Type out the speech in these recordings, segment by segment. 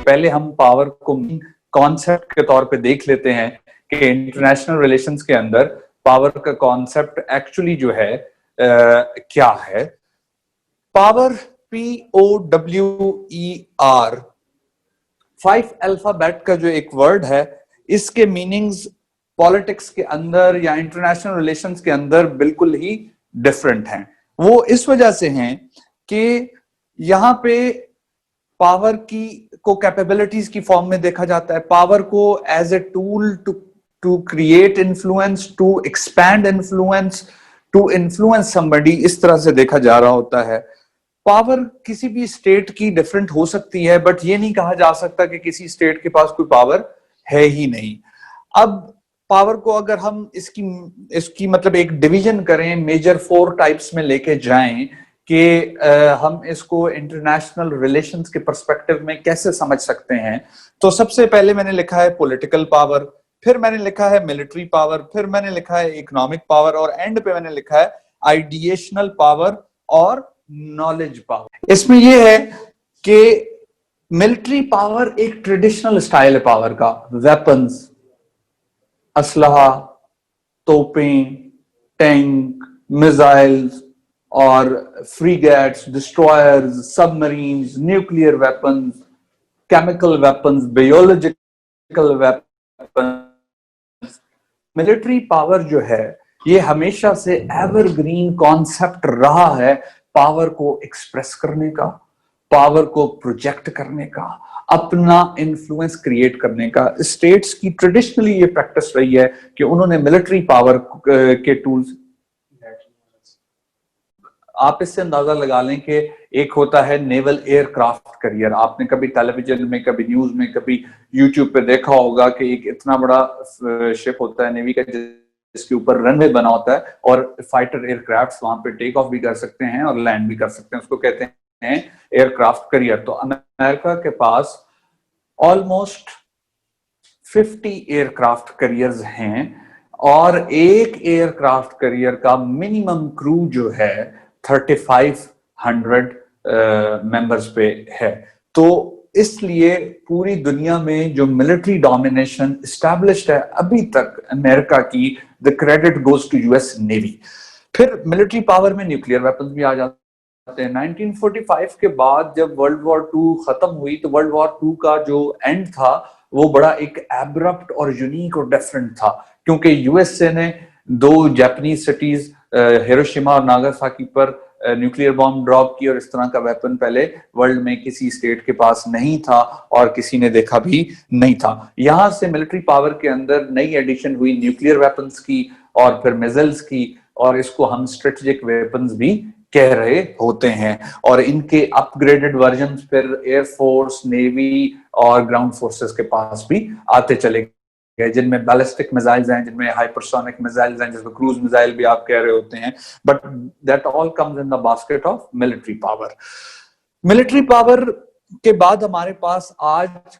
पहले हम पावर को कॉन्सेप्ट के तौर पे देख लेते हैं कि इंटरनेशनल रिलेशंस के अंदर पावर का कॉन्सेप्ट एक्चुअली जो है क्या है। पावर POWER 5 अल्फाबेट का जो एक वर्ड है, इसके मीनिंग्स पॉलिटिक्स के अंदर या इंटरनेशनल रिलेशंस के अंदर बिल्कुल ही डिफरेंट हैं। वो इस वजह से हैं कि यहां पे पावर की को कैपेबिलिटीज की फॉर्म में देखा जाता है, पावर को as a tool to create influence, to expand influence, to influence somebody, इस तरह से देखा जा रहा होता है। पावर किसी भी स्टेट की डिफरेंट हो सकती है, बट ये नहीं कहा जा सकता कि किसी स्टेट के पास कोई पावर है ही नहीं। अब पावर को अगर हम इसकी मतलब एक डिवीजन करें, मेजर 4 टाइप्स में लेके जाएं कि हम इसको इंटरनेशनल रिलेशंस के पर्सपेक्टिव में कैसे समझ सकते हैं, तो सबसे पहले मैंने लिखा है पॉलिटिकल पावर, फिर मैंने लिखा है मिलिट्री पावर, फिर मैंने लिखा है इकोनॉमिक पावर, और एंड पे मैंने लिखा है आइडिएशनल पावर और नॉलेज पावर। इसमें यह है कि मिलिट्री पावर एक ट्रेडिशनल स्टाइल है पावर का, वेपन्स, असलहा, तोपें, टैंक, मिसाइल्स और frigates, destroyers, submarines, nuclear weapons, chemical weapons, biological weapons. Military power जो है ये हमेशा से एवरग्रीन कॉन्सेप्ट रहा है पावर को एक्सप्रेस करने का, पावर को प्रोजेक्ट करने का, अपना इन्फ्लुएंस क्रिएट करने का। स्टेट्स की ट्रेडिशनली ये प्रैक्टिस रही है कि उन्होंने मिलिट्री पावर के टूल्स, आप इससे अंदाजा लगा लें कि एक होता है नेवल एयरक्राफ्ट करियर। आपने कभी टेलीविजन में, कभी न्यूज में, कभी यूट्यूब पे देखा होगा कि एक इतना बड़ा शिप होता है नेवी का जिसके ऊपर रनवे बना होता है और फाइटर एयरक्राफ्ट वहां पे टेक ऑफ भी कर सकते हैं और लैंड भी कर सकते हैं, उसको कहते हैं एयरक्राफ्ट करियर। तो अमेरिका के पास ऑलमोस्ट 50 एयरक्राफ्ट करियर्स हैं और एक एयरक्राफ्ट करियर का मिनिमम क्रू जो है 3500 मेंबर्स पे है। तो इसलिए पूरी दुनिया में जो मिलिट्री डोमिनेशन एस्टैब्लिश्ड है अभी तक अमेरिका की, the credit goes to US navy. फिर मिलिट्री पावर में न्यूक्लियर वेपन्स भी आ जाते हैं। 1945 के बाद जब वर्ल्ड वॉर 2 खत्म हुई तो वर्ल्ड वॉर 2 का जो एंड था वो बड़ा एक एब्रप्ट और यूनिक और डिफरेंट था, क्योंकि यूएसए ने 2 जापानीज सिटीज हिरोशिमा और नागासाकी पर न्यूक्लियर बॉम्ब ड्रॉप की, और इस तरह का वेपन पहले वर्ल्ड में किसी स्टेट के पास नहीं था और किसी ने देखा भी नहीं था। यहां से मिलिट्री पावर के अंदर नई एडिशन हुई न्यूक्लियर वेपन्स की और फिर मिसाइल्स की, और इसको हम स्ट्रेटेजिक वेपन्स भी कह रहे होते हैं। और इनके अपग्रेडेड वर्जन फिर एयरफोर्स, नेवी और ग्राउंड फोर्सेस के पास भी आते चले गए, जिनमें बैलिस्टिक मिसाइल्स हैं, जिनमें हाइपरसोनिक मिसाइल्स हैं, जिसको क्रूज मिसाइल भी आप कह रहे होते हैं, but that all comes in the basket of military power. Military power के बाद हमारे पास आज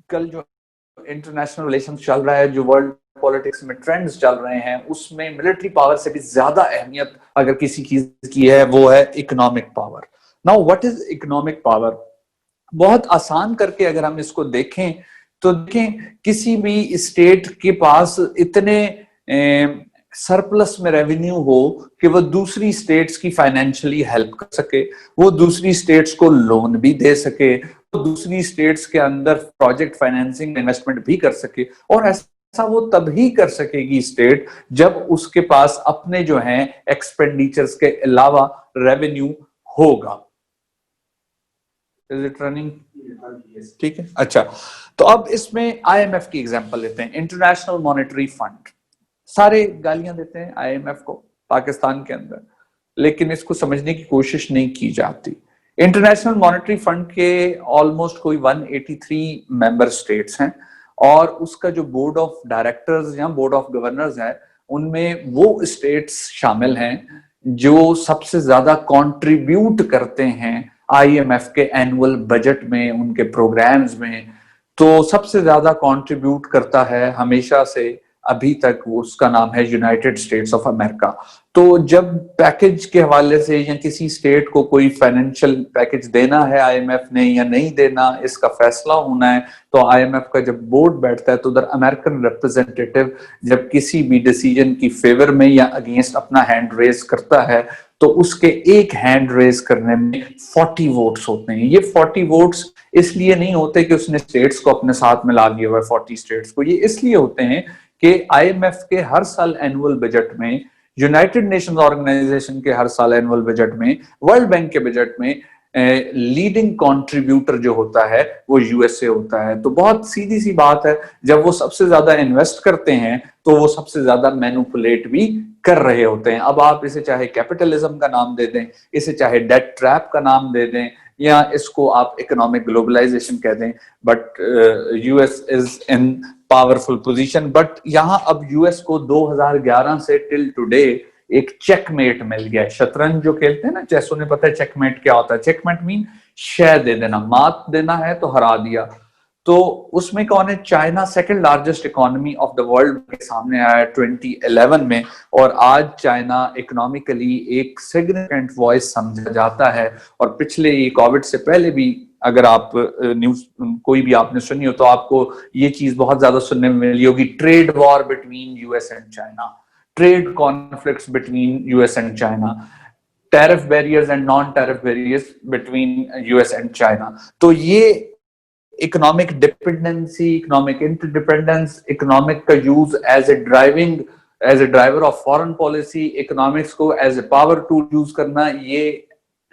कल जो इंटरनेशनल रिलेशंस चल रहा है, जो वर्ल्ड पॉलिटिक्स में ट्रेंड्स चल रहे हैं, उसमें मिलिट्री पावर से भी ज्यादा अहमियत अगर किसी चीज की है वो है economic power. Now what is economic power? बहुत आसान करके अगर हम इसको देखें तो देखें, किसी भी स्टेट के पास इतने सरप्लस में रेवेन्यू हो कि वो दूसरी स्टेट्स की फाइनेंशियली हेल्प कर सके, वो दूसरी स्टेट्स को लोन भी दे सके, वो दूसरी स्टेट्स के अंदर प्रोजेक्ट फाइनेंसिंग इन्वेस्टमेंट भी कर सके, और ऐसा वो तभी कर सकेगी स्टेट जब उसके पास अपने जो हैं एक्सपेंडिचर्स के अलावा रेवेन्यू होगा। Is it running? ठीक है, अच्छा। तो अब इसमें आईएमएफ की एग्जांपल लेते हैं, इंटरनेशनल मॉनेटरी फंड। सारे गालियां देते हैं आईएमएफ को पाकिस्तान के अंदर, लेकिन इसको समझने की कोशिश नहीं की जाती। इंटरनेशनल मॉनेटरी फंड के ऑलमोस्ट कोई 183 मेंबर स्टेट्स हैं, और उसका जो बोर्ड ऑफ डायरेक्टर्स या बोर्ड ऑफ गवर्नर्स है, उनमें वो स्टेट्स शामिल हैं जो सबसे ज्यादा कंट्रीब्यूट करते हैं आईएमएफ के एनुअल बजट में, उनके प्रोग्राम्स में। तो सबसे ज्यादा कंट्रीब्यूट करता है हमेशा से अभी तक वो उसका नाम है यूनाइटेड स्टेट्स ऑफ अमेरिका। तो जब पैकेज के हवाले से या किसी स्टेट को कोई फाइनेंशियल पैकेज देना है आईएमएफ ने या नहीं देना, इसका फैसला होना है, तो आईएमएफ का जब बोर्ड बैठता है तो उधर अमेरिकन रिप्रेजेंटेटिव जब किसी भी डिसीजन की फेवर में या अगेंस्ट अपना हैंड रेज करता है तो उसके एक हैंड रेज करने में 40 वोट्स होते हैं। ये 40 वोट्स इसलिए नहीं होते कि उसने स्टेट्स को अपने साथ मिला लिया हुआ 40 स्टेट्स को, ये इसलिए होते हैं कि आईएमएफ के हर साल एनुअल बजट में, यूनाइटेड नेशंस ऑर्गेनाइजेशन के हर साल एनुअल बजट में, वर्ल्ड बैंक के बजट में लीडिंग कंट्रीब्यूटर जो होता है वो यूएसए होता है। तो बहुत सीधी सी बात है, जब वो सबसे ज्यादा इन्वेस्ट करते हैं तो वो सबसे ज्यादा मैनिपुलेट भी कर रहे होते हैं। अब आप इसे चाहे कैपिटलिज्म का नाम दे दें, इसे चाहे डेट ट्रैप का नाम दे दें, या इसको आप इकोनॉमिक ग्लोबलाइजेशन कह दें, but US is in powerful position. But यहां अब यूएस को 2011 से टिल टुडे एक चेकमेट मिल गया है। शतरंज जो खेलते हैं ना चेस, उन्हें पता है चेकमेट क्या होता है। चेकमेट मीन शह दे देना, मात देना है तो हरा दिया। तो उसमें कौन है? China second largest economy of the world के सामने आया 2011 में, और आज चाइना इकोनॉमिकली एक सिग्निफिकेंट वॉइस समझा जाता है। और पिछले कोविड से पहले भी अगर आप न्यूज कोई भी आपने सुनी हो तो आपको ये चीज बहुत ज्यादा सुनने में मिली होगी, trade war between US and China, trade conflicts between US and China, tariff barriers and non-tariff barriers between US and China। तो ये economic dependency, economic interdependence, economic का use as a driver of foreign policy, economics को as a power tool use करना, ये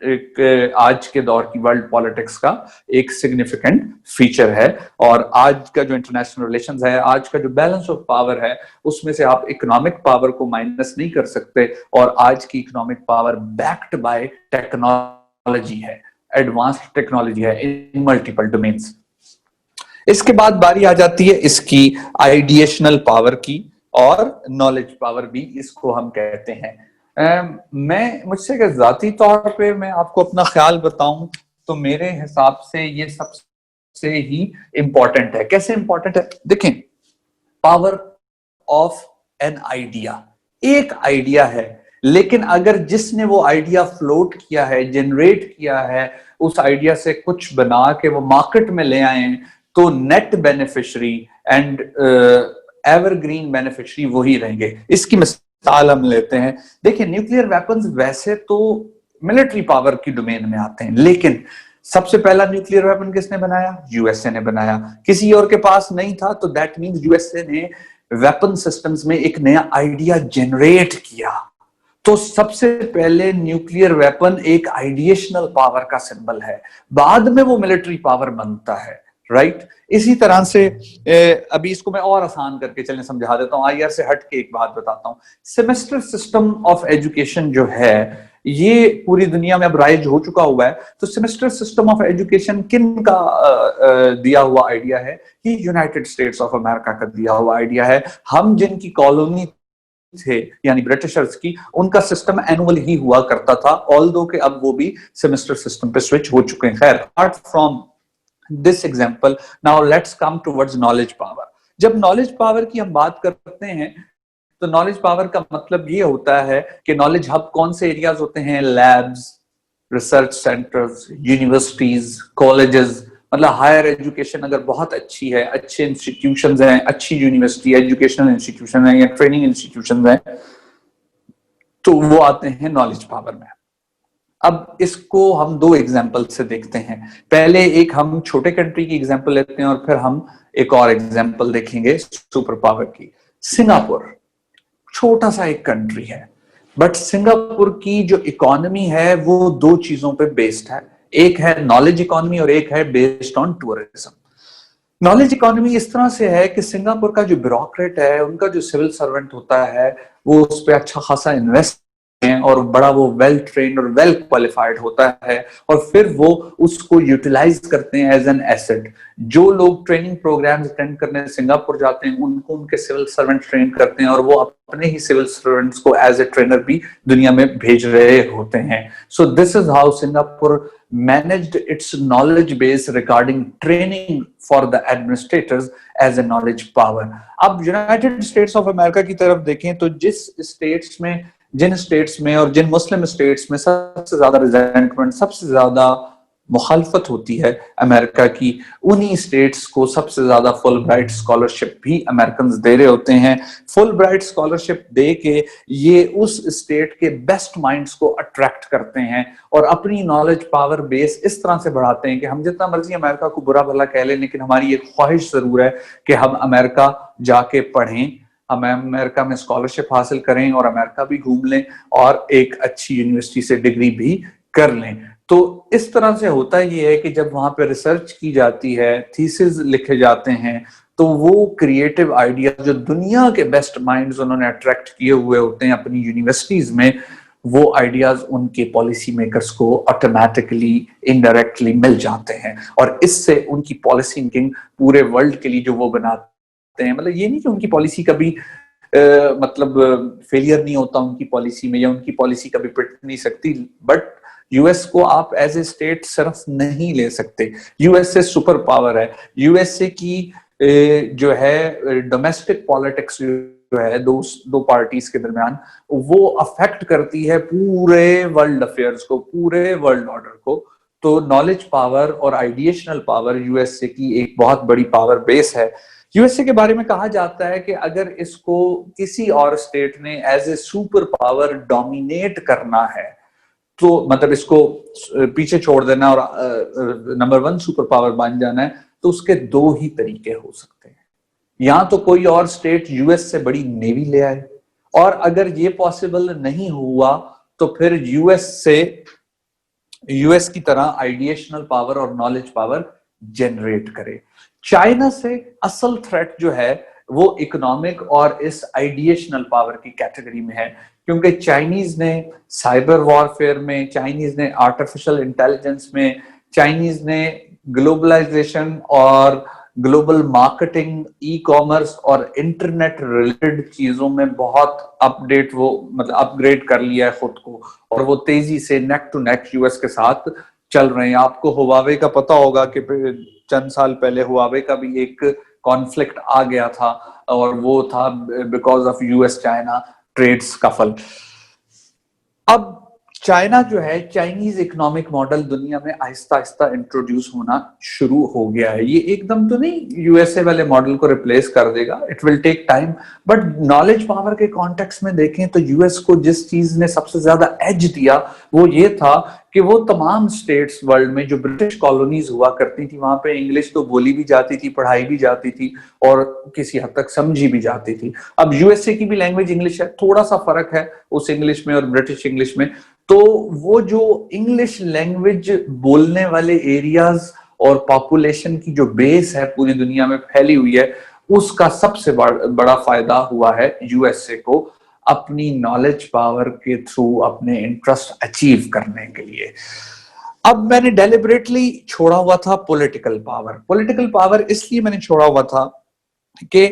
एक आज के दौर की वर्ल्ड पॉलिटिक्स का एक सिग्निफिकेंट फीचर है। और आज का जो इंटरनेशनल रिलेशंस है, आज का जो बैलेंस ऑफ पावर है, उसमें से आप इकोनॉमिक पावर को माइनस नहीं कर सकते। और आज की economic power backed by technology है, एडवांस्ड टेक्नोलॉजी है इन मल्टीपल डोमेन्स। इसके बाद बारी आ जाती है इसकी आइडिएशनल पावर की, और नॉलेज पावर भी इसको हम कहते हैं। मैं मुझसे अगर जाती तौर पे मैं आपको अपना ख्याल बताऊं तो मेरे हिसाब से ये सबसे ही इंपॉर्टेंट है। कैसे इंपॉर्टेंट है? देखें, पावर ऑफ एन आइडिया, एक आइडिया है, लेकिन अगर जिसने वो आइडिया फ्लोट किया है, जनरेट किया है, उस आइडिया से कुछ बना के वो मार्केट में ले आए, तो net beneficiary and evergreen beneficiary वही रहेंगे। इसकी मिसाल हम लेते हैं। देखिए, न्यूक्लियर वेपन्स वैसे तो मिलिट्री पावर की डोमेन में आते हैं, लेकिन सबसे पहला न्यूक्लियर वेपन किसने बनाया? यूएसए ने बनाया। किसी और के पास नहीं था, तो दैट मींस यूएसए ने वेपन सिस्टम्स में एक नया आइडिया जनरेट किया। तो सबसे पहले न्यूक्लियर वेपन एक आइडिएशनल पावर का सिंबल है, बाद में वो मिलिट्री पावर बनता है, राइट? इसी तरह से अभी इसको मैं और आसान करके चलने समझा देता हूं। आईआर से हट के एक बात बताता हूं। सेमेस्टर सिस्टम ऑफ एजुकेशन जो है, ये पूरी दुनिया में अब राइज हो चुका हुआ है। तो सेमेस्टर सिस्टम ऑफ एजुकेशन किन का दिया हुआ आइडिया है? ये यूनाइटेड स्टेट्स ऑफ अमेरिका का दिया हुआ आइडिया है। हम जिनकी कॉलोनी थे, यानी ब्रिटिशर्स की, उनका सिस्टम एनुअल ही हुआ करता था, ऑल्दो के अब वो भी सेमेस्टर सिस्टम पे स्विच हो चुके हैं। खैर, apart from this example, now let's come towards knowledge power. जब नॉलेज पावर की हम बात करते हैं तो नॉलेज पावर का मतलब ये होता है कि नॉलेज हब कौन से एरियाज होते हैं? Labs, research centres, universities, colleges. मतलब हायर एजुकेशन अगर बहुत अच्छी है, अच्छे इंस्टीट्यूशंस हैं, अच्छी यूनिवर्सिटी एजुकेशनल इंस्टीट्यूशन है या ट्रेनिंग इंस्टीट्यूशन है, तो वो आते हैं नॉलेज पावर में। अब इसको हम दो एग्जाम्पल से देखते हैं। पहले एक हम छोटे कंट्री की एग्जाम्पल लेते हैं और फिर हम एक और एग्जाम्पल देखेंगे सुपर पावर की। सिंगापुर छोटा सा एक कंट्री है, बट सिंगापुर की जो इकोनॉमी है वो दो चीजों पे बेस्ड है। एक है नॉलेज इकोनॉमी और एक है based on tourism. Knowledge economy इस तरह से है कि सिंगापुर का जो ब्यूरोक्रेट है, उनका जो सिविल सर्वेंट होता है, वो उस पर अच्छा खासा इन्वेस्ट हैं और बड़ा वो वेल ट्रेन्ड और वेल क्वालिफाइड होता है और फिर वो उसको यूटिलाइज करते हैं एज एन एसेट। जो लोग ट्रेनिंग प्रोग्राम्स अटेंड करने सिंगापुर जाते हैं उनको उनके सिविल सर्वेंट ट्रेन करते हैं और वो अपने ही सिविल सर्वेंट्स को एज ए ट्रेनर भी दुनिया में भेज रहे होते हैं। So this is how Singapore managed its knowledge base regarding training for the administrators as a knowledge power। अब यूनाइटेड स्टेट्स ऑफ अमेरिका की तरफ देखें तो जिन स्टेट्स में और जिन मुस्लिम स्टेट्स में सबसे ज्यादा रिजेंटमेंट, सबसे ज्यादा मुखालफत होती है अमेरिका की, उन्हीं स्टेट्स को सबसे ज्यादा फुल ब्राइट स्कॉलरशिप भी अमेरिकन दे रहे होते हैं। फुल ब्राइट स्कॉलरशिप दे के ये उस स्टेट के बेस्ट माइंड्स को अट्रैक्ट करते हैं और अपनी नॉलेज पावर बेस इस तरह से बढ़ाते हैं कि हम जितना मर्जी अमेरिका को बुरा भला कह लें, लेकिन हमारी एक ख्वाहिश जरूर है कि हम अमेरिका जाके पढ़ें, हम अमेरिका में स्कॉलरशिप हासिल करें और अमेरिका भी घूम लें और एक अच्छी यूनिवर्सिटी से डिग्री भी कर लें। तो इस तरह से होता ये है कि जब वहां पे रिसर्च की जाती है, थीसिस लिखे जाते हैं, तो वो क्रिएटिव आइडिया जो दुनिया के बेस्ट माइंड्स उन्होंने अट्रैक्ट किए हुए होते हैं अपनी यूनिवर्सिटीज में, वो आइडियाज उनके पॉलिसी मेकर्स को ऑटोमेटिकली इनडायरेक्टली मिल जाते हैं और इससे उनकी पॉलिसी मेकिंग पूरे वर्ल्ड के लिए जो वो बनाते हैं, मतलब ये नहीं कि उनकी पॉलिसी कभी मतलब फेलियर नहीं होता उनकी पॉलिसी में या उनकी पॉलिसी कभी पिट नहीं सकती, बट यूएस को आप एज ए स्टेट सिर्फ नहीं ले सकते। यूएसए सुपर पावर है। यूएसए की जो है डोमेस्टिक पॉलिटिक्स जो है दो पार्टीज के दरमियान, वो अफेक्ट करती है पूरे वर्ल्ड अफेयर्स को, पूरे वर्ल्ड ऑर्डर को। तो नॉलेज पावर और आइडिएशनल पावर यूएसए की एक बहुत बड़ी पावर बेस है। यूएसए के बारे में कहा जाता है कि अगर इसको किसी और स्टेट ने as a super power dominate करना है, तो मतलब इसको पीछे छोड़ देना और नंबर 1 सुपर पावर बन जाना है, तो उसके दो ही तरीके हो सकते हैं। या तो कोई और स्टेट यूएस से बड़ी नेवी ले आए, और अगर ये पॉसिबल नहीं हुआ तो फिर यूएस की तरह आइडिएशनल पावर और नॉलेज पावर जनरेट करे। चाइना से असल थ्रेट जो है वो इकोनॉमिक और इस आइडिएशनल पावर की कैटेगरी में है, क्योंकि चाइनीज ने साइबर वॉरफेयर में, चाइनीज ने आर्टिफिशियल इंटेलिजेंस में, चाइनीज ने ग्लोबलाइजेशन और ग्लोबल मार्केटिंग, ई कॉमर्स और इंटरनेट रिलेटेड चीजों में बहुत अपग्रेड कर लिया है खुद को, और वो तेजी से नेक टू नेक यूएस के साथ चल रहे हैं। आपको हुआवे का पता होगा कि चंद साल पहले हुआवे का भी एक कॉन्फ्लिक्ट आ गया था, और वो था because of US China trades का फल। अब चाइना जो है, चाइनीज इकोनॉमिक मॉडल दुनिया में आहिस्ता आहिस्ता इंट्रोड्यूस होना शुरू हो गया है। ये एकदम तो नहीं यूएसए वाले मॉडल को रिप्लेस कर देगा, it will take time, but knowledge power के कॉन्टेक्स्ट में देखें तो यूएस को जिस चीज ने सबसे ज्यादा एज दिया वो ये था कि वो तमाम स्टेट्स वर्ल्ड में जो ब्रिटिश कॉलोनीज हुआ करती थी, वहां पे इंग्लिश तो बोली भी जाती थी, पढ़ाई भी जाती थी और किसी हद तक समझी भी जाती थी। अब यूएसए की भी लैंग्वेज इंग्लिश है, थोड़ा सा फर्क है उस इंग्लिश में और ब्रिटिश इंग्लिश में। तो वो जो इंग्लिश लैंग्वेज बोलने वाले एरियाज और पॉपुलेशन की जो बेस है पूरी दुनिया में फैली हुई है, उसका सबसे बड़ा फायदा हुआ है यूएसए को अपनी नॉलेज पावर के थ्रू अपने इंटरेस्ट अचीव करने के लिए। अब मैंने डेलिबरेटली छोड़ा हुआ था पॉलिटिकल पावर। पॉलिटिकल पावर इसलिए मैंने छोड़ा हुआ था कि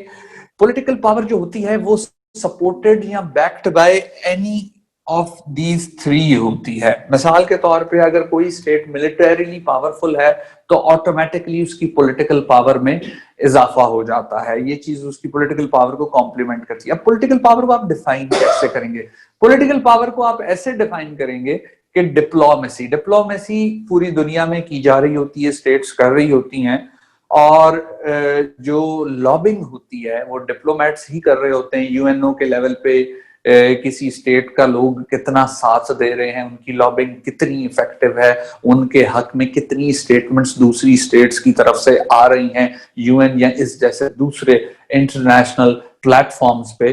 पॉलिटिकल पावर जो होती है वो सपोर्टेड या backed by any of these 3 होती है। मिसाल के तौर पे अगर कोई स्टेट मिलिटरीली पावरफुल है तो ऑटोमेटिकली उसकी पॉलिटिकल पावर में इजाफा हो जाता है, ये चीज उसकी पॉलिटिकल पावर को कॉम्प्लीमेंट करती है। अब पॉलिटिकल पावर को आप डिफाइन कैसे करेंगे? पॉलिटिकल पावर को आप ऐसे डिफाइन करेंगे कि डिप्लोमेसी पूरी दुनिया में की जा रही होती है, स्टेट्स कर रही होती हैं, और जो लॉबिंग होती है वो डिप्लोमेट्स ही कर रहे होते हैं। यूएनओ के लेवल पे किसी स्टेट का लोग कितना साथ दे रहे हैं, उनकी लॉबिंग कितनी इफेक्टिव है, उनके हक में कितनी स्टेटमेंट्स दूसरी स्टेट्स की तरफ से आ रही हैं यूएन या इस जैसे दूसरे इंटरनेशनल प्लेटफॉर्म्स पे,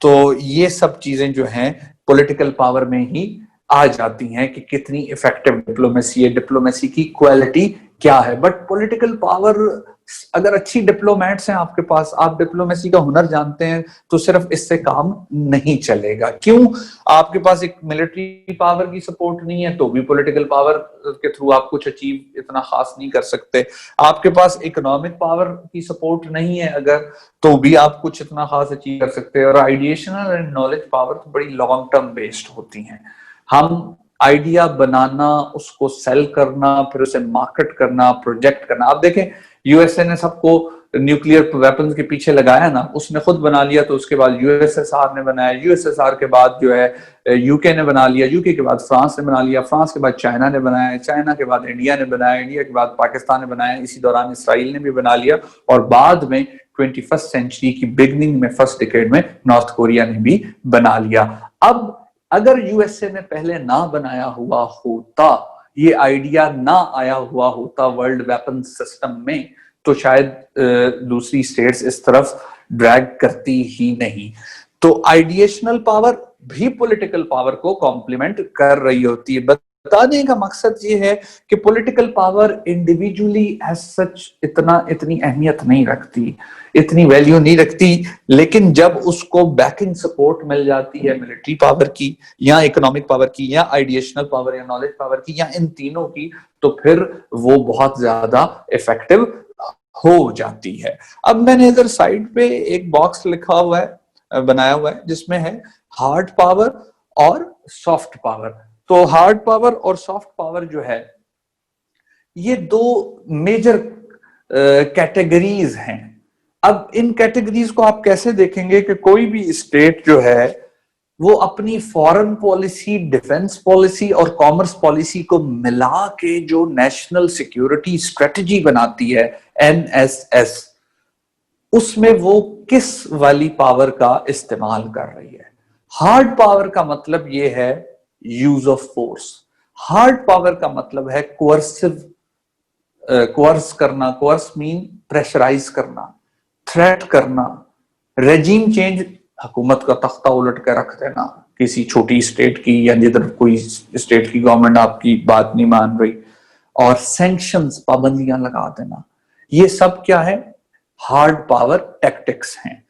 तो ये सब चीजें जो हैं पॉलिटिकल पावर में ही आ जाती हैं कि कितनी इफेक्टिव डिप्लोमेसी है, डिप्लोमेसी की क्वालिटी क्या है। बट पॉलिटिकल पावर, अगर अच्छी डिप्लोमेट्स हैं आपके पास, आप डिप्लोमेसी का हुनर जानते हैं, तो सिर्फ इससे काम नहीं चलेगा। क्यों? आपके पास एक मिलिट्री पावर की सपोर्ट नहीं है तो भी पॉलिटिकल पावर के थ्रू आप कुछ अचीव इतना खास नहीं कर सकते। आपके पास इकोनॉमिक पावर की सपोर्ट नहीं है अगर, तो भी आप कुछ इतना खास अचीव कर सकते हैं। और आइडिएशनल एंड नॉलेज पावर तो बड़ी लॉन्ग टर्म बेस्ड होती हैं। हम आइडिया बनाना, उसको सेल करना, फिर उसे मार्केट करना, प्रोजेक्ट करना। आप देखें, यूएसए ने सबको न्यूक्लियर वेपन्स के पीछे लगाया ना, उसने खुद बना लिया, तो उसके बाद यूएसएसआर ने बनाया, यूएसएसआर के बाद जो है यूके ने बना लिया, यूके के बाद फ्रांस ने बना लिया, फ्रांस के बाद चाइना ने बनाया, चाइना के बाद इंडिया ने बनाया, इंडिया के बाद पाकिस्तान ने बनाया, इसी दौरान इसराइल ने भी बना लिया, और बाद में 21st सेंचुरी की बिगनिंग में, फर्स्ट डिकेड में नॉर्थ कोरिया ने भी बना लिया। अब अगर यूएसए ने पहले ना बनाया हुआ होता, ये आइडिया ना आया हुआ होता वर्ल्ड वेपन सिस्टम में, तो शायद दूसरी स्टेट्स इस तरफ ड्रैग करती ही नहीं। तो आइडिएशनल पावर भी पॉलिटिकल पावर को कॉम्प्लीमेंट कर रही होती है। बताने का मकसद ये है कि political power individually as such इतनी अहमियत नहीं रखती, इतनी वैल्यू नहीं रखती, लेकिन जब उसको बैकिंग सपोर्ट मिल जाती है मिलिट्री पावर की, या इकोनॉमिक पावर की, या आइडिएशनल पावर, या नॉलेज पावर की, या इन तीनों की, तो फिर वो बहुत ज्यादा इफेक्टिव हो जाती है। अब मैंने इधर साइड पे एक बॉक्स लिखा हुआ है, बनाया हुआ है, जिसमें है हार्ड पावर और सॉफ्ट पावर। तो हार्ड पावर और सॉफ्ट पावर जो है, ये दो मेजर कैटेगरीज हैं। अब इन कैटेगरीज को आप कैसे देखेंगे कि कोई भी स्टेट जो है वो अपनी फॉरेन पॉलिसी, डिफेंस पॉलिसी और कॉमर्स पॉलिसी को मिला के जो नेशनल सिक्योरिटी स्ट्रेटजी बनाती है, NSS, उसमें वो किस वाली पावर का इस्तेमाल कर रही है। हार्ड पावर का मतलब ये है use of force. Hard power का मतलब है कोर्सिव, कोर्स करना, कोर्स मीन प्रेशराइज करना, थ्रेट करना, रेजिम चेंज, हुकूमत का तख्ता उलट कर रख देना किसी छोटी स्टेट की, या जिधर कोई स्टेट की गवर्नमेंट आपकी बात नहीं मान रही, और सैंक्शंस, पाबंदियां लगा देना। ये सब क्या है? हार्ड पावर टैक्टिक्स हैं।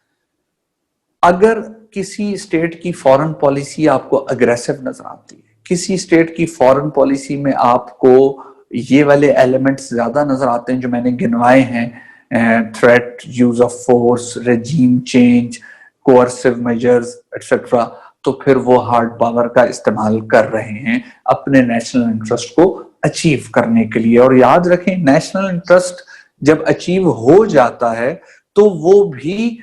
अगर किसी स्टेट की फॉरेन पॉलिसी आपको अग्रेसिव नजर आती है, किसी स्टेट की फॉरेन पॉलिसी में आपको ये वाले एलिमेंट्स ज्यादा नजर आते हैं जो मैंने गिनवाए हैं, threat, use of force, regime change, coercive measures etcetera, तो फिर वो हार्ड पावर का इस्तेमाल कर रहे हैं अपने नेशनल इंटरेस्ट को अचीव करने के लिए। और याद रखें, नेशनल इंटरेस्ट जब अचीव हो जाता है तो वो भी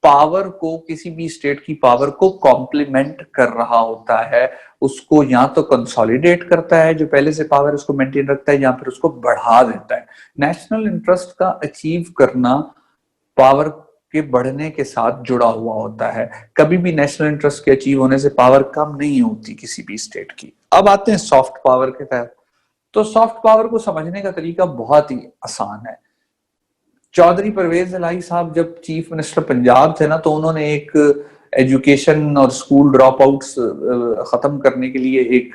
पावर को, किसी भी स्टेट की पावर को कॉम्प्लीमेंट कर रहा होता है, उसको या तो कंसोलिडेट करता है, जो पहले से पावर उसको मेंटेन रखता है, या फिर उसको बढ़ा देता है। नेशनल इंटरेस्ट का अचीव करना पावर के बढ़ने के साथ जुड़ा हुआ होता है। कभी भी नेशनल इंटरेस्ट के अचीव होने से पावर कम नहीं होती किसी भी स्टेट की। अब आते हैं सॉफ्ट पावर के तहत। तो सॉफ्ट पावर को समझने का तरीका बहुत ही आसान है। चौधरी परवेज इलाही साहब जब चीफ मिनिस्टर पंजाब थे ना, तो उन्होंने एक एजुकेशन और स्कूल ड्रॉप आउट्स खत्म करने के लिए एक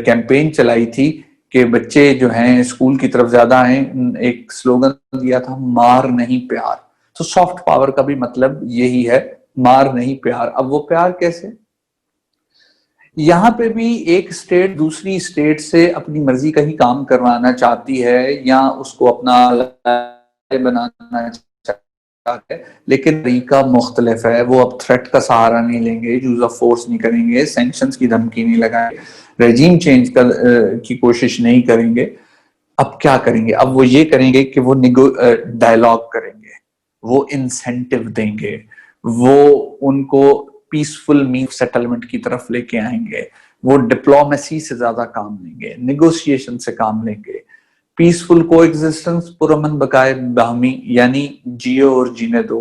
कैंपेन चलाई थी कि बच्चे जो हैं स्कूल की तरफ ज्यादा आए। एक स्लोगन दिया था, मार नहीं प्यार। तो सॉफ्ट पावर का भी मतलब यही है, मार नहीं प्यार। अब वो प्यार कैसे? यहाँ पे भी एक स्टेट दूसरी स्टेट से अपनी मर्जी का ही काम करवाना चाहती है, या उसको अपना बनाना चाहते हैं, लेकिन तरीका मुख्तलिफ है। वो अब थ्रेट का सहारा नहीं लेंगे, यूज ऑफ फोर्स नहीं करेंगे, सैंक्शंस की धमकी नहीं लगाएंगे, रेजीम चेंज की कोशिश नहीं करेंगे। अब क्या करेंगे? अब वो ये करेंगे कि वो डायलॉग करेंगे, वो इंसेंटिव देंगे, वो उनको पीसफुल मीन सेटलमेंट की तरफ लेके आएंगे, वो डिप्लोमेसी से ज्यादा काम लेंगे, निगोशिएशन से काम लेंगे, पीसफुल को एग्जिस्टेंस, पुरअमन बकाए बाहमी, यानी जियो और जीने दो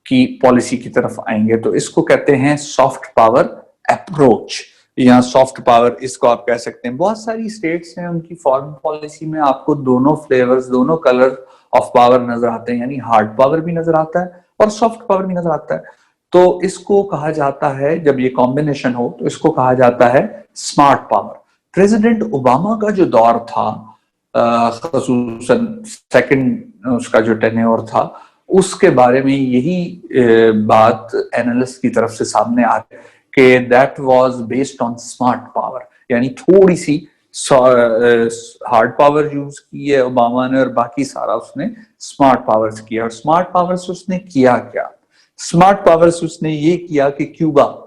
की पॉलिसी की तरफ आएंगे। तो इसको कहते हैं सॉफ्ट पावर अप्रोच, या सॉफ्ट पावर इसको आप कह सकते हैं। बहुत सारी स्टेट्स हैं, उनकी फॉरेन पॉलिसी में आपको दोनों फ्लेवर्स, दोनों कलर ऑफ पावर नजर आते हैं, यानी हार्ड पावर भी नजर आता है और सॉफ्ट पावर भी नजर आता है। तो इसको कहा जाता है, जब ये कॉम्बिनेशन हो तो इसको कहा जाता है स्मार्ट पावर। प्रेसिडेंट ओबामा का जो दौर था, ख़ुसूसन सेकंड उसका जो टेन्योर था, उसके बारे में यही बात एनालिस्ट की तरफ से सामने आ रही कि that was based on smart power, यानी थोड़ी सी हार्ड पावर यूज की है ओबामा ने और बाकी सारा उसने स्मार्ट पावर से किया। और स्मार्ट पावर से उसने किया क्या? स्मार्ट पावर से उसने ये किया कि क्यूबा,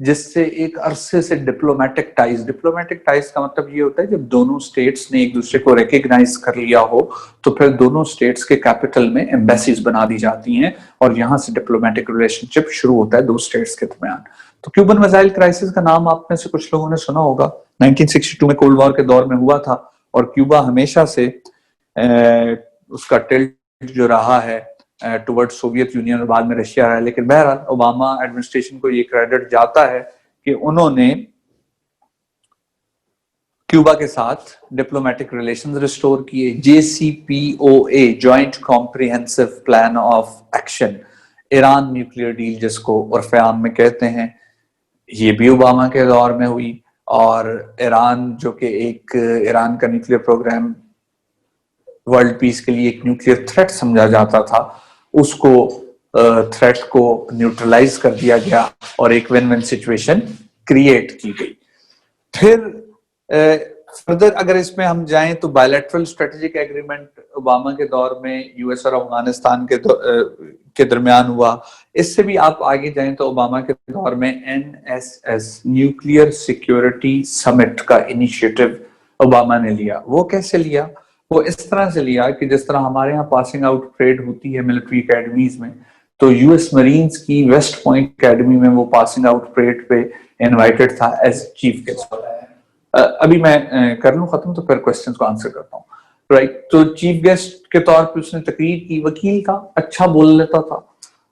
जिससे एक अरसे से डिप्लोमेटिक टाइज का मतलब ये होता है जब दोनों स्टेट्स ने एक दूसरे को रिकग्नाइज कर लिया हो तो फिर दोनों स्टेट्स के कैपिटल में एम्बेसीज बना दी जाती हैं और यहां से डिप्लोमेटिक रिलेशनशिप शुरू होता है दो स्टेट्स के दरमियान। तो क्यूबन मिसाइल क्राइसिस का नाम आप में से कुछ लोगों ने सुना होगा, 1962 में कोल्ड वॉर के दौर में हुआ था और क्यूबा हमेशा से उसका टिल्ट जो रहा है टुवर्ड सोवियत यूनियन और बाद में रशिया रहा है। लेकिन बहरहाल ओबामा एडमिनिस्ट्रेशन को ये क्रेडिट जाता है कि उन्होंने क्यूबा के साथ डिप्लोमेटिक रिलेशंस रिस्टोर किए। JCPOA, joint comprehensive plan of action, Iran nuclear deal जिसको उर्फ आम में कहते हैं, ये भी ओबामा के दौर में हुई। और ईरान जो कि ईरान का न्यूक्लियर प्रोग्राम वर्ल्ड पीस के लिए एक न्यूक्लियर थ्रेट समझा जाता था, उसको थ्रेट को न्यूट्रलाइज कर दिया गया और एक विन विन सिचुएशन क्रिएट की गई। फिर फर्दर अगर इसमें हम जाएं तो बायलैटरल स्ट्रेटेजिक एग्रीमेंट ओबामा के दौर में यूएस और अफगानिस्तान के दरमियान हुआ। इससे भी आप आगे जाएं तो ओबामा के दौर में NSS, न्यूक्लियर सिक्योरिटी समिट का इनिशिएटिव ओबामा ने लिया। वो कैसे लिया? वो इस तरह से लिया कि जिस तरह हमारे यहाँ पासिंग आउट परेड होती है मिलिट्री अकेडमीज में, तो यूएस मरीन्स की वेस्ट पॉइंट अकेडमी में वो पासिंग आउट परेड पे इनवाइटेड था एज चीफ गेस्ट। अभी मैं कर लूं खत्म तो फिर क्वेश्चंस को आंसर करता हूँ, राइट। तो चीफ गेस्ट के तौर पे उसने तकरीर की। वकील का अच्छा बोल लेता था।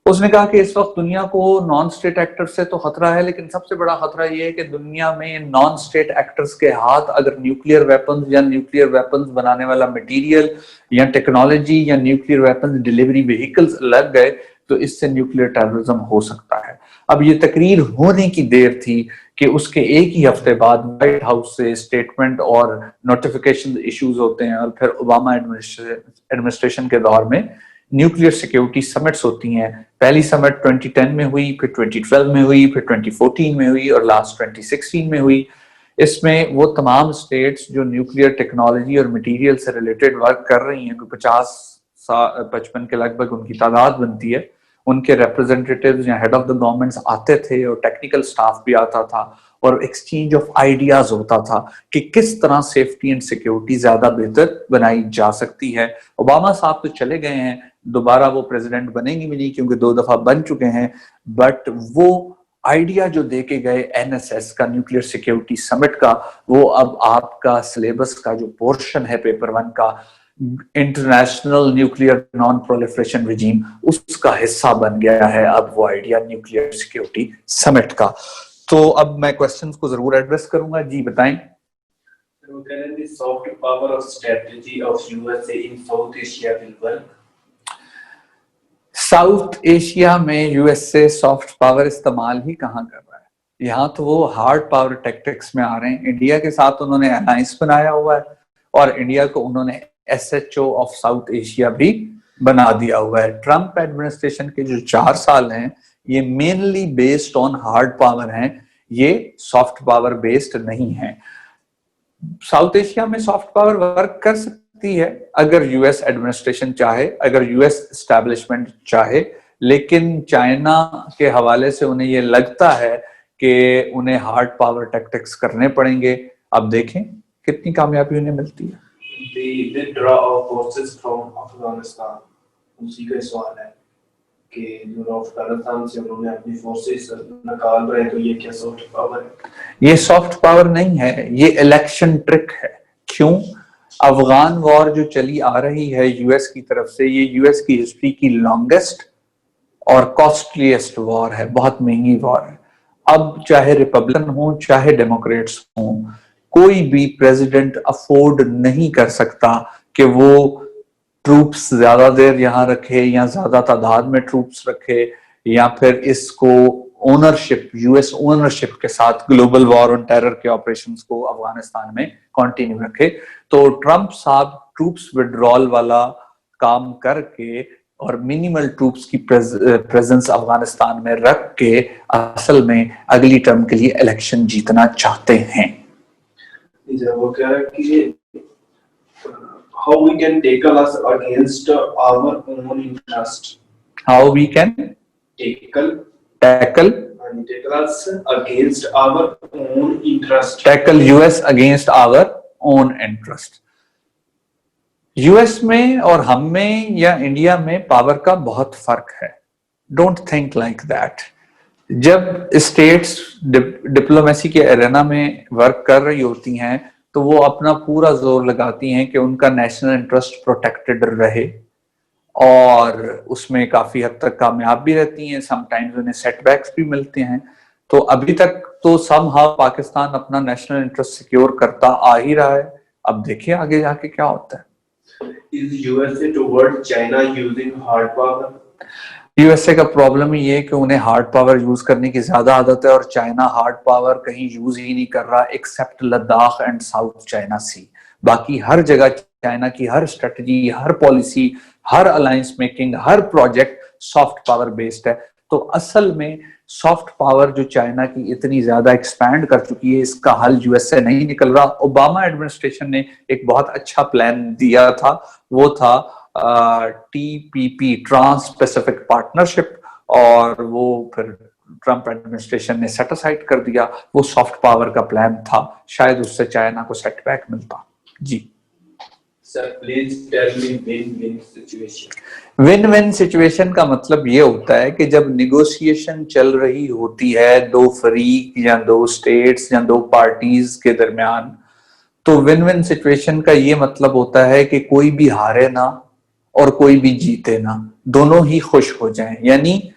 उसने कहा कि इस वक्त दुनिया को नॉन स्टेट एक्टर्स से तो खतरा है, लेकिन सबसे बड़ा खतरा यह है कि दुनिया में नॉन स्टेट एक्टर्स के हाथ अगर न्यूक्लियर वेपन्स या न्यूक्लियर वेपन्स बनाने वाला मटेरियल या टेक्नोलॉजी या न्यूक्लियर वेपन्स डिलीवरी व्हीकल्स लग गए तो इससे न्यूक्लियर टेररिज्म हो सकता है। अब ये तकरीर होने की देर थी कि उसके एक ही हफ्ते बाद व्हाइट हाउस से स्टेटमेंट और नोटिफिकेशन इश्यूज होते हैं और फिर ओबामा एडमिनिस्ट्रेशन के दौर में न्यूक्लियर सिक्योरिटी समिट्स होती हैं। पहली समिट 2010 में हुई, फिर 2012 में हुई, फिर 2014 में हुई और लास्ट 2016 में हुई। इसमें वो तमाम स्टेट्स जो न्यूक्लियर टेक्नोलॉजी और मटेरियल से रिलेटेड वर्क कर रही हैं, 50-55 के लगभग उनकी तादाद बनती है, उनके रिप्रेजेंटेटिव्स या हेड ऑफ द गवर्नमेंट्स आते थे और टेक्निकल स्टाफ भी आता था और एक्सचेंज ऑफ आइडियाज होता था कि किस तरह सेफ्टी एंड सिक्योरिटी ज्यादा बेहतर बनाई जा सकती है। ओबामा साहब तो चले गए हैं, दोबारा वो प्रेसिडेंट बनेंगे भी नहीं क्योंकि 2 दफा बन चुके हैं, बट वो आइडिया जो देके गए NSS का, न्यूक्लियर सिक्योरिटी समिट का, वो अब आपका सिलेबस का जो पोर्शन है पेपर 1 का, international nuclear non proliferation regime, उसका हिस्सा बन गया है अब वो आइडिया न्यूक्लियर सिक्योरिटी समिट का। तो अब मैं क्वेश्चंस को जरूर एड्रेस करूंगा। जी बताएं। सॉफ्ट पावर और strategy of USA in south Asia will work. South Asia में यूएसए सॉफ्ट पावर इस्तेमाल ही कहां कर रहा है? यहाँ तो वो हार्ड पावर टैक्टिक्स में आ रहे हैं। इंडिया के साथ उन्होंने अलायंस बनाया हुआ है और इंडिया को उन्होंने SHO ऑफ साउथ एशिया भी बना दिया हुआ है। ट्रंप एडमिनिस्ट्रेशन के जो 4 साल हैं ये mainly based on hard power हैं, ये सॉफ्ट पावर बेस्ड नहीं है। साउथ एशिया में सॉफ्ट पावर वर्क कर सकती है अगर यूएस एडमिनिस्ट्रेशन चाहे, अगर यूएस एस्टैब्लिशमेंट चाहे, लेकिन चाइना के हवाले से उन्हें ये लगता है कि उन्हें हार्ड पावर टैक्टिक्स करने पड़ेंगे। अब देखें कितनी कामयाबी उन्हें मिलती है। withdraw of forces from Afghanistan, उसी का सवाल है कि जो अफगानिस्तान से उन्होंने अपनी फोर्सेस निकाल रहे हैं, तो ये क्या सॉफ्ट पावर है? ये सॉफ्ट पावर नहीं है, ये इलेक्शन ट्रिक है। क्यों? अफगान वॉर जो चली आ रही है यूएस की तरफ से, ये यूएस की हिस्ट्री की लॉन्गेस्ट और कॉस्टलीस्ट वॉर है, बहुत महंगी वॉर है। अब चाहे रिपब्लिकन हो चाहे डेमोक्रेट्स हो, कोई भी प्रेसिडेंट अफोर्ड नहीं कर सकता कि वो ट्रूप्स ज्यादा देर यहां रखे या ज्यादा तादाद में ट्रूप्स रखे या फिर इसको ओनरशिप, यूएस ओनरशिप के साथ ग्लोबल वॉर ऑन टेरर के ऑपरेशंस को अफगानिस्तान में कंटिन्यू रखे। तो ट्रंप साहब ट्रूप्स विड्रॉल वाला काम करके और मिनिमल ट्रूप्स की प्रेजेंस अफगानिस्तान में रख के असल में अगली टर्म के लिए इलेक्शन जीतना चाहते हैं। वो कह रहा है कि how we can tackle us against our own interest. How we can tackle us against our own interest. Tackle US against our own interest. US में और हम में या इंडिया में पावर का बहुत फर्क है। Don't think like that. जब स्टेट्स डिप्लोमेसी के एरेना में वर्क कर रही होती हैं तो वो अपना पूरा जोर लगाती हैं कि उनका नेशनल इंटरेस्ट प्रोटेक्टेड रहे और उसमें काफी हद तक कामयाब भी रहती हैं। समटाइम्स उन्हें सेटबैक्स भी मिलते हैं। तो अभी तक तो समहाउ पाकिस्तान अपना नेशनल इंटरेस्ट सिक्योर करता आ ही रहा है। अब देखिए आगे जाके क्या होता है। Is USA toward China using hard power? USA का प्रॉब्लम ही है कि उन्हें हार्ड पावर यूज करने की ज्यादा आदत है और चाइना हार्ड पावर कहीं यूज ही नहीं कर रहा except Ladakh and south China sea. बाकी हर जगह चाइना की हर स्ट्रेटजी, हर पॉलिसी, हर अलायंस मेकिंग, हर प्रोजेक्ट सॉफ्ट पावर बेस्ड है। तो असल में सॉफ्ट पावर जो चाइना की इतनी ज्यादा एक्सपैंड कर चुकी है, इसका हल यूएस से नहीं निकल रहा। ओबामा एडमिनिस्ट्रेशन ने एक बहुत अच्छा प्लान दिया था, वो था टीपीपी, ट्रांस पैसिफिक पार्टनरशिप, और वो फिर ट्रंप एडमिनिस्ट्रेशन ने सेट असाइड कर दिया। वो सॉफ्ट पावर का प्लान था, शायद उससे चाइना को सेटबैक मिलता। जी sir please tell me win win situation. Win win situation का मतलब ये होता है कि जब निगोशिएशन चल रही होती है दो फरीक या दो स्टेट्स या दो पार्टीज के दरमियान, तो विन विन सिचुएशन का ये मतलब होता है कि कोई भी हारे ना और कोई भी जीते ना, दोनों ही खुश हो जाएं। यानी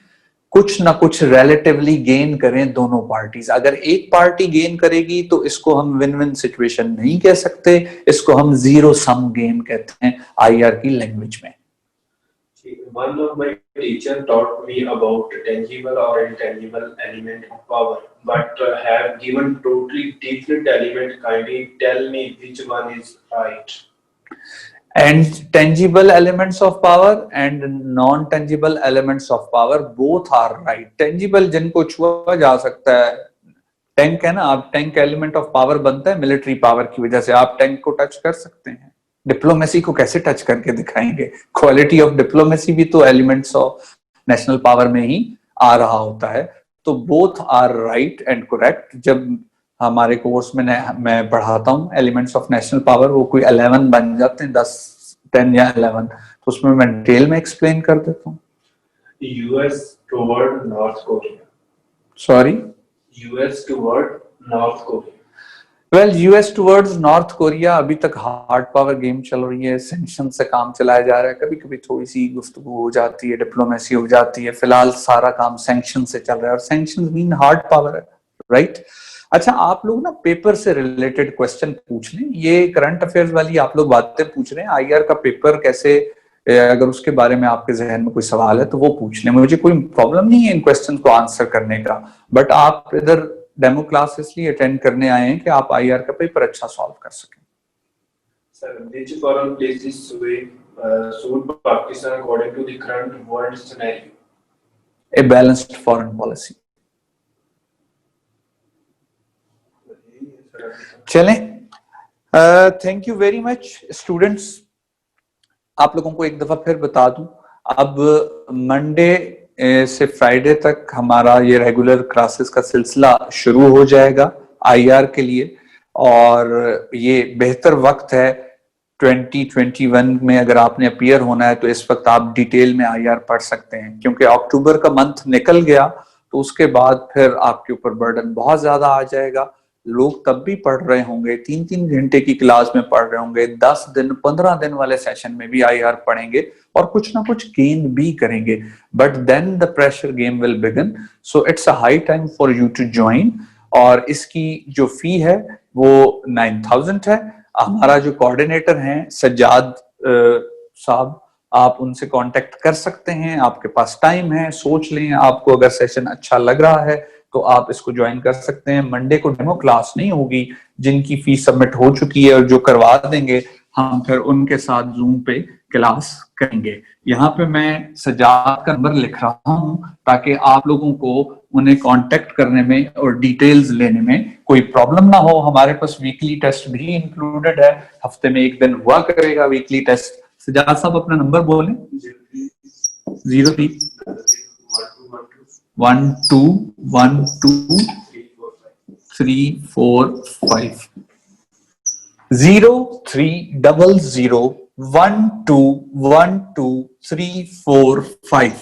कुछ ना कुछ रिलेटिवली गेन करें दोनों पार्टीज। अगर एक पार्टी गेन करेगी तो इसको हम विन विन सिचुएशन नहीं कह सकते, इसको हम जीरो सम गेम कहते हैं आईआर की लैंग्वेज में। One of my teacher taught me about tangible or intangible element of power, but have given totally different element. Kindly tell me which one is right. And tangible elements of power and non-tangible elements of power both are right. Tangible जिनको छुआ जा सकता है, tank है ना, आप tank element of power बनता है मिलिट्री पावर की वजह से, आप टैंक को टच कर सकते हैं। डिप्लोमेसी को कैसे टच करके दिखाएंगे? क्वालिटी ऑफ डिप्लोमेसी भी तो एलिमेंट्स ऑफ नेशनल पावर में ही आ रहा होता है। तो both are right and correct. जब हमारे कोर्स में मैं पढ़ाता हूँ एलिमेंट्स ऑफ नेशनल पावर, वो कोई 11 बन जाते हैं, 10 या 11, तो उसमें मैं डिटेल में एक्सप्लेन कर देता हूँ। US toward North Korea. Sorry, US toward North Korea. Well US towards north Korea अभी तक हार्ड पावर गेम चल रही है, सैंक्शन से काम चलाया जा रहा है। कभी कभी थोड़ी सी गुफ्तगू हो जाती है, डिप्लोमेसी हो जाती है। फिलहाल सारा काम सैंक्शन से चल रहा है और सैंक्शन मीन हार्ड पावर है, राइट? अच्छा, आप लोग ना पेपर से रिलेटेड क्वेश्चन पूछ लें। ये करंट अफेयर्स वाली आप लोग बातें पूछ रहे हैं, आईआर का पेपर कैसे, अगर उसके बारे में आपके जहन में कोई सवाल है तो वो पूछ लें। मुझे कोई प्रॉब्लम नहीं है इन क्वेश्चन को आंसर करने का, बट आप इधर डेमो क्लास इसलिए अटेंड करने आए हैं कि आप आईआर का पेपर अच्छा सॉल्व कर सकें। Sir, which foreign places suit Pakistan according to the current world scenario? A balanced foreign policy. चलें, thank you very much students. आप लोगों को एक दफा फिर बता दूं, अब मंडे से फ्राइडे तक हमारा ये रेगुलर क्लासेस का सिलसिला शुरू हो जाएगा आईआर के लिए, और ये बेहतर वक्त है 2021 में। अगर आपने अपीयर होना है तो इस वक्त आप डिटेल में आईआर पढ़ सकते हैं, क्योंकि अक्टूबर का मंथ निकल गया तो उसके बाद फिर आपके ऊपर बर्डन बहुत ज्यादा आ जाएगा। लोग तब भी पढ़ रहे होंगे, 3-3 घंटे की क्लास में पढ़ रहे होंगे, 10 दिन 15 दिन वाले सेशन में भी आईआर पढ़ेंगे और कुछ ना कुछ गेन भी करेंगे। But then the pressure game will begin, so it's a high time for you to join. और इसकी जो फी है वो 9000 है। हमारा जो कोऑर्डिनेटर हैं सज्जाद साहब, आप उनसे कांटेक्ट कर सकते हैं। आपके पास टाइम है, सोच लें। आपको अगर सेशन अच्छा लग रहा है तो आप इसको ज्वाइन कर सकते हैं। मंडे को डेमो क्लास नहीं होगी, जिनकी फीस सबमिट हो चुकी है और जो करवा देंगे हम फिर उनके साथ जूम पे क्लास करेंगे। यहाँ पे मैं सजाद का नंबर लिख रहा हूँ ताकि आप लोगों को उन्हें कांटेक्ट करने में और डिटेल्स लेने में कोई प्रॉब्लम ना हो। हमारे पास वीकली टेस्ट भी इंक्लूडेड है, हफ्ते में एक दिन हुआ करेगा वीकली टेस्ट। सजाद साहब अपना नंबर बोलें। 0312123445 030012123445।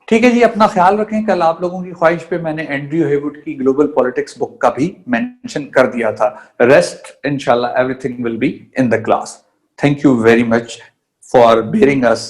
ठीक है जी, अपना ख्याल रखें। कल आप लोगों की ख्वाहिश पे मैंने एंड्रयू हेवुड की ग्लोबल पॉलिटिक्स बुक का भी मेंशन कर दिया था। रेस्ट इंशाल्लाह everything will be in the class. Thank you very much for bearing us